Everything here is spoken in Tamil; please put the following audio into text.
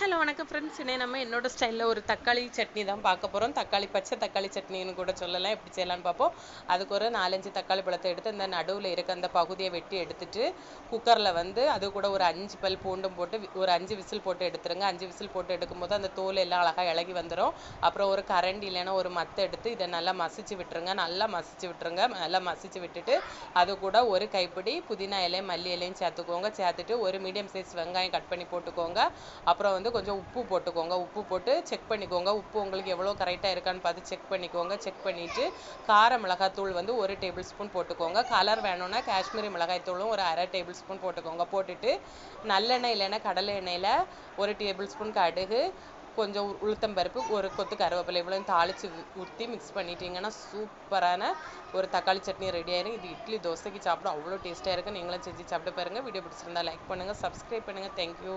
ஹலோ வணக்கம் ஃப்ரெண்ட்ஸ். இன்னைக்கு நம்ம என்னோட ஸ்டைலில் ஒரு தக்காளி சட்னி தான் பார்க்க போகிறோம். பச்சை தக்காளி சட்னின்னு கூட சொல்லலாம். எப்படி செய்யலான்னு பார்ப்போம். அதுக்கு ஒரு 4-5 தக்காளி பழத்தை எடுத்து இந்த நடுவில் இருக்க அந்த பகுதியை வெட்டி எடுத்துட்டு குக்கரில் அது கூட ஒரு 5 பல் பூண்டும் போட்டு ஒரு 5 விசில் போட்டு எடுத்துருங்க. 5 விசில் போட்டு எடுக்கும்போது அந்த தோல் எல்லாம் அழகாக இளகி வந்துடும். அப்புறம் ஒரு கரண்டி இல்லைன்னா ஒரு மத்தை எடுத்து இதை நல்லா மசிச்சு விட்டுருங்க. நல்லா மசிச்சு விட்டுட்டு அது கூட ஒரு கைப்பிடி புதினா இலையும் மல்லி இலையும் சேர்த்துக்கோங்க. சேர்த்துட்டு ஒரு மீடியம் சைஸ் வெங்காயம் கட் பண்ணி போட்டுக்கோங்க. அப்புறம் கொஞ்சம் உப்பு போட்டுக்கோங்க. உப்பு போட்டு செக் பண்ணிக்கோங்க. உப்பு உங்களுக்கு எவ்வளோ கரெக்டாக இருக்கான்னு பார்த்து செக் பண்ணிக்கோங்க. செக் பண்ணிவிட்டு கார மிளகாத்தூள் 1 டேபிள் ஸ்பூன் போட்டுக்கோங்க. கலர் வேணும்னா காஷ்மீரி மிளகாய்த்தூளும் ஒரு 1/2 டேபிள் ஸ்பூன் போட்டுக்கோங்க. போட்டுட்டு நல்லெண்ணெய் இல்லைன்னா கடலை எண்ணெயில் 1 டேபிள் ஸ்பூன் கடுகு, கொஞ்சம் உளுத்தம்பருப்பு, ஒரு கொத்து கருவேப்பிலை இவ்வளோ தாளித்து ஊற்றி மிக்ஸ் பண்ணிட்டீங்கன்னா சூப்பரான ஒரு தக்காளி சட்னி ரெடி ஆயிடும். இது இட்லி தோசைக்கு சாப்பிட அவ்வளோ டேஸ்ட்டாக இருக்குது. நீங்களும் செஞ்சு சாப்பிட்டு பாருங்கள். வீடியோ பிடிச்சிருந்தா லைக் பண்ணுங்கள், சப்ஸ்கிரைப் பண்ணுங்கள். தேங்க்யூ.